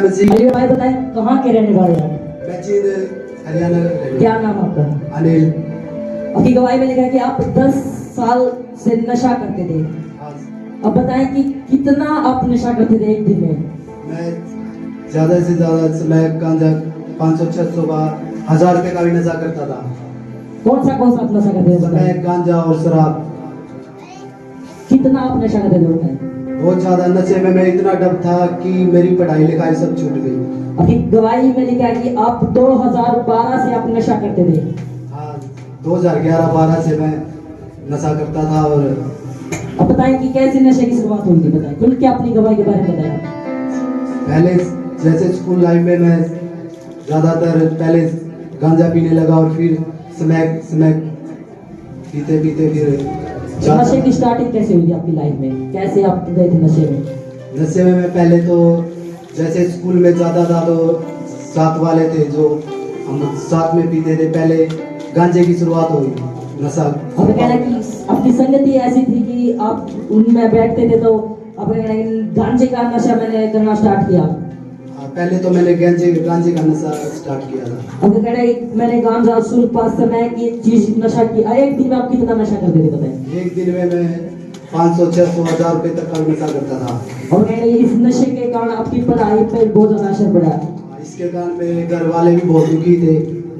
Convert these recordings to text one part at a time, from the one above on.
मसीह। अली भाई बताएं कहाँ के रहने वाले हैं? मैं जींद हरियाणा का रहने क्या नाम आपका? वाला। अनिल। आपकी गवाही में लिखा है कि आप 10 साल से नशा करते थे। हाँ, अब बताएं कि कितना आप नशा करते थे एक दिन में? मैं ज्यादा से ज्यादा मैं गांजा 500-600 का 1000 रुपए का भी नशा करता था। कौन सा आप नशा करते थे बताएं? मैं गांजा और शराब। कितना आप नशा करते थे बताएं? बहुत ज्यादा नशे में मैं इतना डब था कि मेरी पढ़ाई लिखाई सब छूट गई। अभी गवाही में लिखा है कि आप 2012 से आप नशा करते थे। हाँ, 2011-12 से मैं नशा करता था। और अब बताएं कि कैसे नशे की शुरुआत हुई थी बताएं, खुल के अपनी गवाही के बारे में बताएं। पहले जैसे स्कूल लाइफ में मैं ज्यादातर पहले गांजा पीने लगा और फिर स्मैक पीते पीते फिर नशे की स्टार्टिंग कैसे हुई थी आपकी लाइफ में? कैसे आप गए थे नशे में? नशे में मैं पहले तो जैसे स्कूल में जाता था तो साथ वाले थे जो हम साथ में पीते थे। पहले गांजे की शुरुआत हुई नशा। अब कहना कि आपकी संगति ऐसी थी कि आप उनमें बैठते थे तो अब कहना कि गांजे का नशा मैंने करना स्टार्ट किया। पहले तो मैंने गांजे का नशा स्टार्ट किया था। अब कहना कि मैंने गांजा शुरू पास समय की चीज नशा की। एक दिन में आप कितना नशा करते थे बताएं? एक दिन में मैं 500-600-1000 रुपए तक का नशा करता था। और कहना इस नशे के कारण आपकी पढ़ाई पर बहुत ज्यादा असर पड़ा। इसके कारण मेरे घर वाले भी बहुत दुखी थे।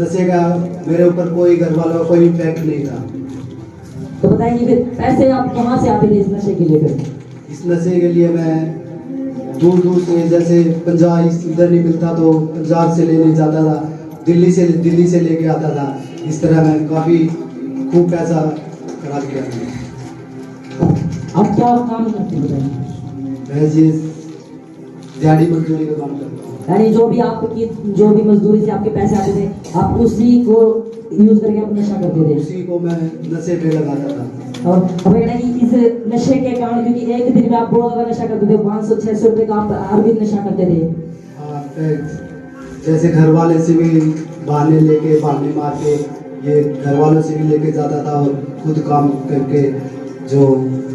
नशे का मेरे ऊपर कोई घर वालों का कोई इम्पैक्ट नहीं था। तो बताएंगे फिर पैसे आप कहाँ से आते थे इस नशे के लिए? इस नशे के लिए मैं दूर दूर से, जैसे पंजाब इधर नहीं मिलता तो पंजाब से लेने जाता था, दिल्ली से लेके आता था। इस तरह मैं काफ़ी खूब पैसा खराब किया। आप क्या काम करते हैं? मैं जी दिहाड़ी मजदूरी का काम करता हूँ। यानी जो भी मजदूरी से आपके पैसे आते थे आप उसी को यूज करके आप नशा करते थे? उसी को मैं नशे पे लगाता था। और अब कहना कि इस नशे के कारण, क्योंकि एक दिन में आप बहुत ज्यादा नशा करते थे, 500-600 रुपए का आप हर दिन नशा करते थे। हाँ, जैसे घर वाले से भी बहाने मार के ये घर वालों से भी लेके जाता था और खुद काम करके जो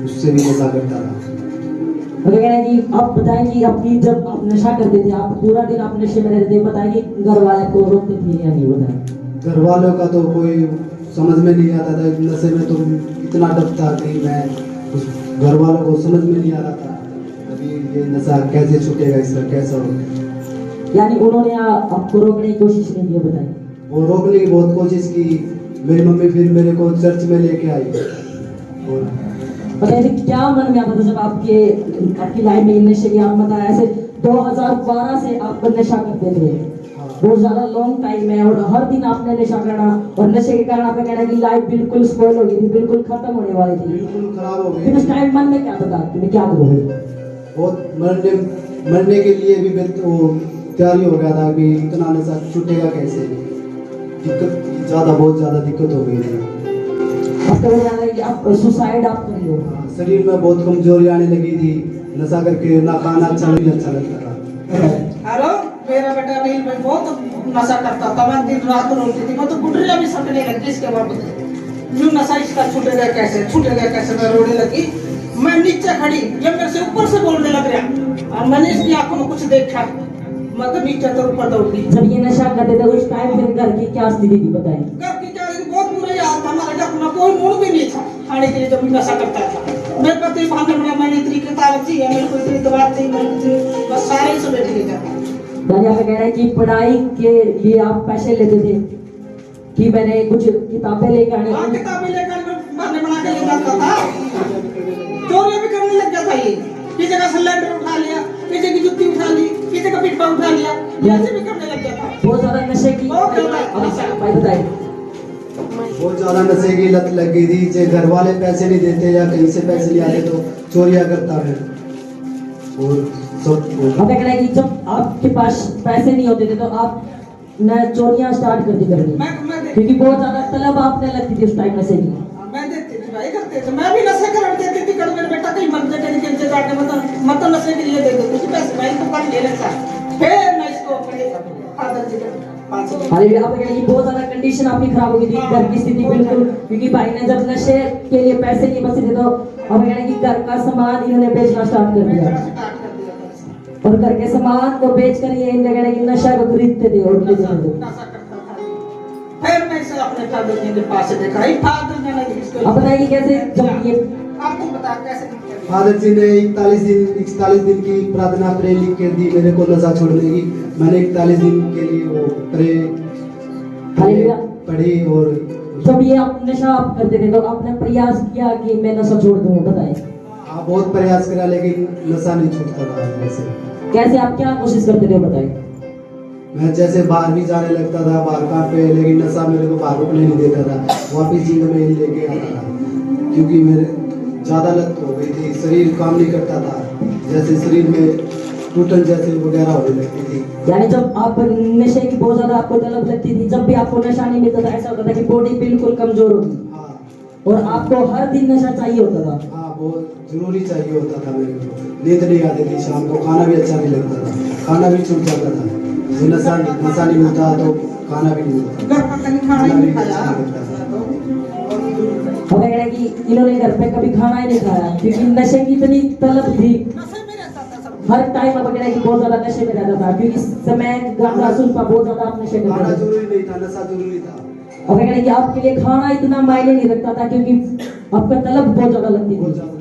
उससे भी नशा करता था। और कहना कि आप बताएं कि आपकी जब आप नशा करते थे आप पूरा दिन आप नशे में रहते थे, बताएं कि घर वाले को रोकते थे या नहीं? बताएं। घर वालों का तो कोई समझ में नहीं आता था। नशे में तो इतना डर था कि मैं उस घर वालों को समझ में नहीं आ रहा था अभी ये नशा कैसे छूटेगा, इसका कैसा होगा। यानी उन्होंने आपको रोकने की कोशिश नहीं की? बताएं। वो रोकने की बहुत कोशिश की। मेरी मम्मी फिर मेरे को चर्च में लेके आई। और बताइए क्या मन में आता था जब आपकी लाइफ में नशे की? आप बताया ऐसे 2012 से आप नशा करते थे, बहुत ज्यादा लॉन्ग टाइम है, और हर दिन आपने नशा करना, और नशे के कारण आपका कहना कि लाइफ बिल्कुल स्पॉइल हो गई थी, बिल्कुल खत्म होने वाली थी, बिल्कुल खराब हो फिर उस गई। टाइम मन में क्या था कि मैं क्या करूँ? बहुत मरने के लिए भी वो तैयारी हो गया था कि इतना नशा छूटेगा कैसे। बहुत ज्यादा दिक्कत हो गई थी। आपका कहना है कि आप सुसाइड आप कर लो। शरीर में बहुत कमजोरी आने लगी थी। नशा करके ना खाना अच्छा लगता था। हेलो, मेरा बेटा नहीं, मैं बहुत नशा करता था। मैं दिन रात रोती थी, मैं तो गुडरिया भी सटने लगी। इसके बावजूद यूं नशा इसका छूटेगा कैसे मैं रोने लगी। मैं नीचे खड़ी, ये मेरे से ऊपर से बोलने लग रहा, और मैंने इसकी आंखों में कुछ देखा, मैं तो नीचे तो ऊपर दौड़ गई। जब ये नशा करते थे उस टाइम फिर घर की क्या स्थिति थी बताएं? घर की क्या बहुत बुरा हाल था हमारे घर में। कोई मूड भी नहीं था खाने के लिए जब नशा करता था। मेरे पति बहाने बना, मैंने इतनी किताब थी, मेरे को इतनी दवा थी, बस सारे से बैठ गए। दादी आप कह रहे हैं कि पढ़ाई के लिए आप पैसे लेते थे कि मैंने कुछ किताबें लेकर आने? हाँ, किताबें लेकर बहाने बना के ले जाता था। चोरी भी करने लग गया था ये। किसी का सिलेंडर उठा लिया, किसी की जुत्ती उठा ली, किसी का पिटपा उठा लिया, ऐसे भी करने लग गया था। बहुत ज्यादा नशे की बहुत ज्यादा। भाई बताइए। बहुत ज्यादा नशे की लत लग गई थी। जो घर वाले पैसे नहीं देते या कहीं से पैसे नहीं आते तो चोरियां करता है। और सब अब कह रहे हैं कि जब आपके पास पैसे नहीं होते थे तो आप न चोरियां स्टार्ट करनी, क्योंकि बहुत ज्यादा तलब आपने लगती थी उस टाइम नशे की। मैं देती थी भाई, करते थे। मैं भी नशे कर देती थी। कल मेरे बेटा कहीं मर जाए, कहीं जाके मत नशे के लिए दे देती थी पैसे। भाई तो कर ले लेता, फिर मैं इसको अपने फादर जी को 500। अरे आप कह रहे हैं कि बहुत ज्यादा कंडीशन आपकी खराब हो गई थी, घर की स्थिति बिल्कुल, क्योंकि भाई ने जब नशे के लिए पैसे नहीं बचे थे तो अब कह रहे हैं कि घर का सामान इन्होंने बेचना स्टार्ट कर दिया। और घर के सामान को बेच कर ये इन जगह की नशा को खरीदते थे और लेते थे। नशा करता था। फिर मैं इसे अपने फादर जी के पास से देखा, ही फादर ने लगी इसको। अब बताइए कैसे जब ये आप तुम बता कैसे निकले? फादर जी ने 41 दिन की प्रार्थना प्रे लिख के दी मेरे को नशा छोड़ने की। मैंने 41 दिन के लिए वो प्रे हालेलुया। पढ़ी और जब ये आप नशा आप करते थे तो आपने प्रयास किया कि मैं नशा छोड़ दूं, बताएं हाँ बहुत प्रयास करा लेकिन नशा नहीं छूटता था वैसे। कैसे आप क्या कोशिश करते थे, बताएं। मैं जैसे बाहर भी जाने लगता था बाहर काम पे, लेकिन नशा मेरे को बाहर रुकने नहीं देता था, वापिस जिंद में ही लेके आता था क्योंकि मेरे ज़्यादा लत हो गई थी, शरीर काम नहीं करता था, जैसे शरीर में टूटन जैसे वगैरह होने लगती थी। यानी जब आप नशे की बहुत ज्यादा आपको तलब लगती थी, जब भी आपको नशा नहीं मिलता था ऐसा होता था कि बॉडी बिल्कुल कमजोर होती हाँ और आपको हर दिन नशा चाहिए होता था। हाँ बहुत जरूरी चाहिए होता था मेरे को, नींद नहीं आती थी, शाम को खाना भी अच्छा नहीं लगता था, खाना भी छूट जाता था, जो नशा नहीं मिलता तो खाना भी नहीं मिलता, घर पर कहीं खाना ही नहीं खाया। अच्छा नहीं लगता था। और कह रहा है कि इन्होंने घर पे कभी खाना ही नहीं खाया क्योंकि नशे की इतनी तलब थी। नशे में रहता था सब। हर टाइम अब कह रहा है कि बहुत ज्यादा नशे में रहता था क्योंकि इस समय गांजा सुल्फा बहुत ज्यादा आप नशे खाना करते थे। जरूरी नहीं था, नशा जरूरी था। और कह रहा है कि आपके लिए खाना इतना मायने नहीं रखता था क्योंकि आपका तलब बहुत ज्यादा लगती बहुत थी। ज़्यादा था।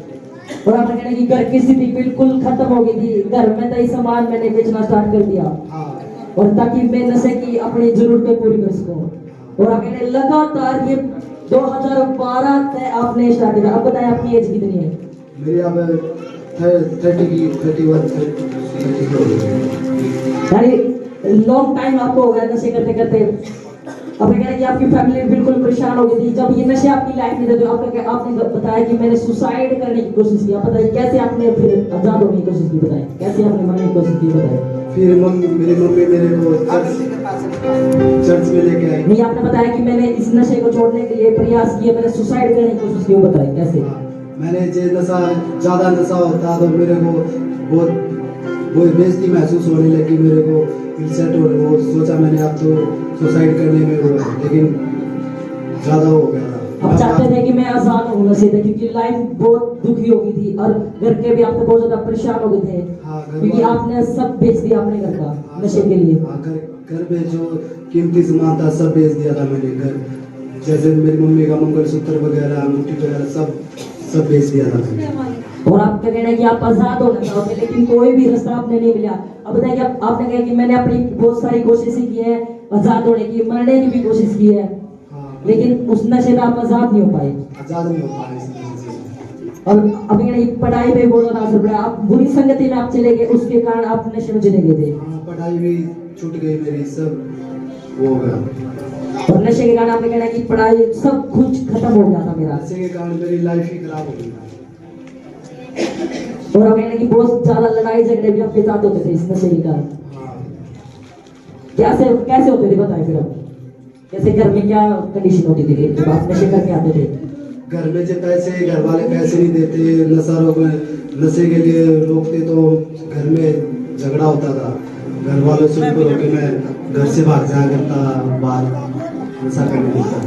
और आप कह रहे हैं कि घर की स्थिति बिल्कुल खत्म हो गई थी, घर में तो ये सामान मैंने बेचना स्टार्ट कर दिया हाँ और ताकि मैं नशे की अपनी जरूरतें पूरी कर सकूं। और आप कह रहे हैं लगातार ये 2012 से आपने स्टार्ट किया। अब बताएं आपकी एज कितनी है? मेरी अब 30 हो गई। यानी लॉन्ग टाइम आपको हो गया नशे करते करते। अब कह रहे हैं कि आपकी फैमिली बिल्कुल परेशान हो गई थी जब ये नशे आपकी लाइफ में थे, तो आपने बताया कि मैंने सुसाइड करने की कोशिश की। आप बताइए कैसे आपने फिर आजाद होने की कोशिश की, बताएं कैसे आपने मरने की कोशिश की, बताएं। फिर मेरी मम्मी मेरे को फादर जी के पास से निकला। चर्च में लेके आई। नहीं, आपने बताया कि मैंने इस नशे को छोड़ने के लिए प्रयास किया, मैंने सुसाइड करने की कोशिश की, वो बताएं कैसे। हाँ, मैंने जो नशा ज़्यादा नशा होता तो मेरे को बहुत वो बेइज्जती महसूस होने लगी, मेरे को इंसल्ट और वो सोचा मैंने अब तो सुसाइड करने में हुआ, लेकिन ज़्यादा हो गया था। आप चाहते थे कि मैं आजाद हूँ नशे से क्योंकि लाइफ बहुत दुखी हो गई थी और घर के भी आप तो बहुत ज्यादा परेशान हो गए थे हाँ, घर क्योंकि वाले- आपने सब बेच दिया अपने घर का हाँ, नशे के लिए। हाँ, घर में जो कीमती सामान था सब बेच दिया था मैंने। घर जैसे मेरी मम्मी का मंगलसूत्र वगैरह अंगूठी वगैरह सब बेच दिया था मैंने। और आपका कहना है कि आप आजाद होना चाहते लेकिन कोई भी रास्ता आपने नहीं मिला। अब बताइए कि आपने कहा कि मैंने अपनी बहुत सारी कोशिशें की है आजाद होने की, मरने की भी कोशिश की है, हाँ, लेकिन उस नशे से आप आजाद नहीं हो पाए। आज़ाद नहीं हो पाया इस वजह से। और अभी कहना है पढ़ाई पे बहुत ज्यादा असर पड़ा, आप बुरी संगति में आप चले गए, उसके कारण आप नशे में चले गए थे हाँ, पढ़ाई भी छूट गई मेरी, सब वो हो गया। और नशे के कारण आपने कहना है कि पढ़ाई सब कुछ खत्म हो गया था मेरा। नशे के कारण मेरी लाइफ ही खराब हो गई। और आप कहना कि बहुत ज्यादा लड़ाई झगड़े भी आपके साथ होते थे इस नशे के कारण। हाँ, कैसे होते थे बताएं फिर आप, कैसे घर में क्या कंडीशन होती थी फिर जब आप नशे करके आते थे? घर में जो पैसे घर वाले पैसे नहीं देते, नशे के लिए रोकते तो घर में झगड़ा होता था, घर वालों से ऊपर होकर मैं घर से भाग जाया करता, बाहर नशा करने लगता था।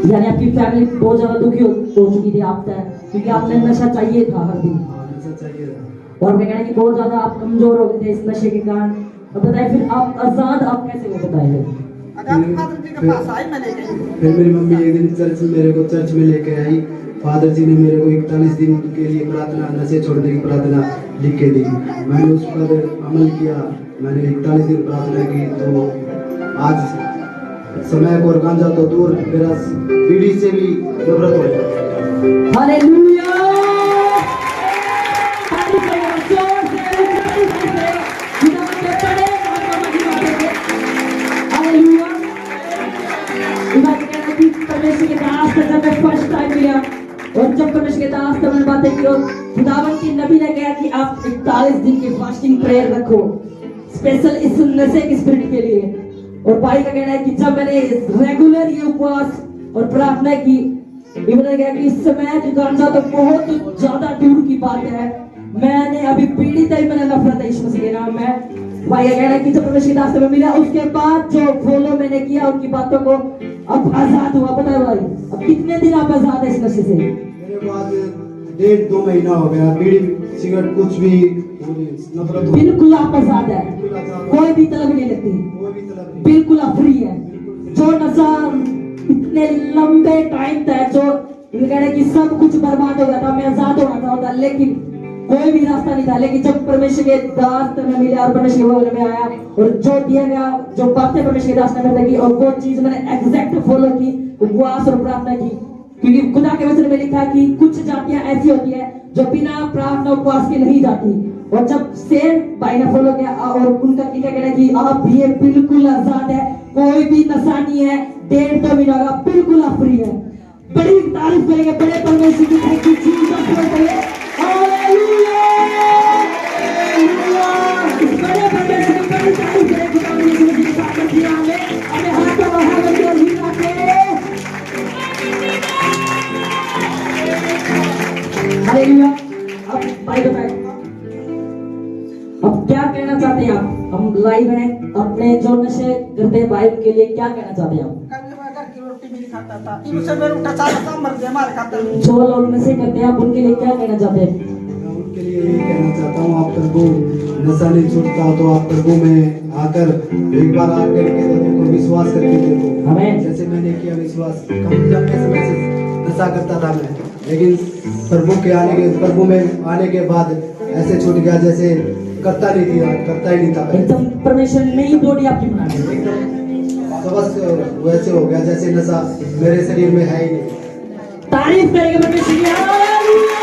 यानी आपकी फैमिली बहुत ज्यादा दुखी हो चुकी थी आप तक क्योंकि आपने नशा चाहिए था हर दिन। हाँ, नशा चाहिए था। और मैं कहना कि बहुत ज्यादा आप कमजोर हो गए थे इस नशे के कारण। अब बताइए फिर आप आजाद आप कैसे हो, बताइए। अगर फादर जी के पास आई मैं ले गई। फिर मेरी मम्मी एक दिन मेरे को चर्च में लेके आई। फादर जी ने मेरे को 41 दिन के लिए प्रार्थना, नशे छोड़ने की प्रार्थना लिख के दी। मैंने उस पर अमल किया, मैंने 41 दिन प्रार्थना की तो आज समय और गांजा तो दूर, मेरा पीढ़ी से भी नफरत हो गया। हालेलुया। ताली बजाओ जोर से, ऊंचाई से, खुदा के बड़े नाम की महिमा देंगे। हालेलुया। खुदा के कहना कि परमेश्वर के दास से जब मैं फर्स्ट टाइम मिला और जब परमेश्वर के दास से मैंने बातें की और खुदावन की नबी ने कहा कि आप 41 दिन की फास्टिंग प्रेयर रखो स्पेशल इस नशे की स्पिरिट के लिए। और भाई का कहना है कि जब मैंने रेगुलर ये उपवास और प्रार्थना की, इन्होंने कहा कि इस समय जो गांजा तो बहुत ज्यादा दूर की बात है, मैंने अभी पीड़ित है, मैंने नफरत है इस मसीह के नाम में। भाई का कहना है कि जब परमेश्वर के रास्ते में मिला उसके बाद जो फॉलो मैंने किया उनकी बातों को, अब आजाद हुआ। पता है भाई अब कितने दिन आप आजाद है इस नशे से? मेरे को आज 1.5-2 महीना हो गया, बीड़ी सिगरेट कुछ भी वो नहीं, नफरत हो, बिल्कुल आप आजाद है, बिल्कुल आजाद, कोई भी तलब नहीं लगती, कोई भी तलब नहीं, बिल्कुल आप फ्री है। जो नशा इतने लंबे टाइम तक जो कहने की सब कुछ बर्बाद हो गया था, मैं आजाद होना चाहता, लेकिन कोई भी रास्ता नहीं था। लेकिन जब परमेश्वर के दास में मिले और परमेश्वर के वचन में आया और जो दिया गया, जो बातें परमेश्वर के दास ने बताई और वो चीज मैंने एग्जैक्ट फॉलो की, उपवास और प्रार्थना की, क्योंकि खुदा के वचन में लिखा है कि कुछ जातियां ऐसी होती है जो बिना प्रार्थना उपवास के नहीं जाती। और जब सेम भाई ने फॉलो किया और उनका क्या कहना है कि आप भी बिल्कुल आजाद है, कोई भी नशा नहीं है, 1.5 महीना का बिल्कुल आप फ्री है। बड़ी तारीफ करेंगे बड़े परमेश्वर की, thank you Jesus hallelujah hallelujah. बड़े परमेश्वर की बड़ी तारीफ करें, खुदा ने मुझे ताकत दिया हमें हाथों बढ़ा करके और हिला के हालेलुया। अब भाई बताएं, अब क्या कहना चाहते हैं आप? हम लाइव हैं, अपने जो नशे करते हैं भाई के लिए क्या कहना चाहते हैं आप? कभी मैं घर की रोटी भी नहीं खाता था, तीन से मैं उठा सारा काम मर गया मार खाता हूँ। जो लोग नशे करते हैं आप उनके लिए क्या कहना चाहते हैं? मैं उनके लिए यही कहना चाहता हूँ, आप प्रभु नशा नहीं छूटता हो तो आप प्रभु में आकर एक बार आकर के देखो, विश्वास करके देखो। आमीन। जैसे मैंने किया विश्वास, कम लंबे समय से नशा करता था मैं, लेकिन प्रभु में आने के बाद ऐसे छूट गया जैसे करता ही नहीं था। एकदम परमेश्वर ने ही बॉडी आपकी बना दी, एकदम तो बस वैसे हो गया जैसे नशा मेरे शरीर में है ही नहीं। तारीफ करेंगे परमेश्वर की, हालेलुया।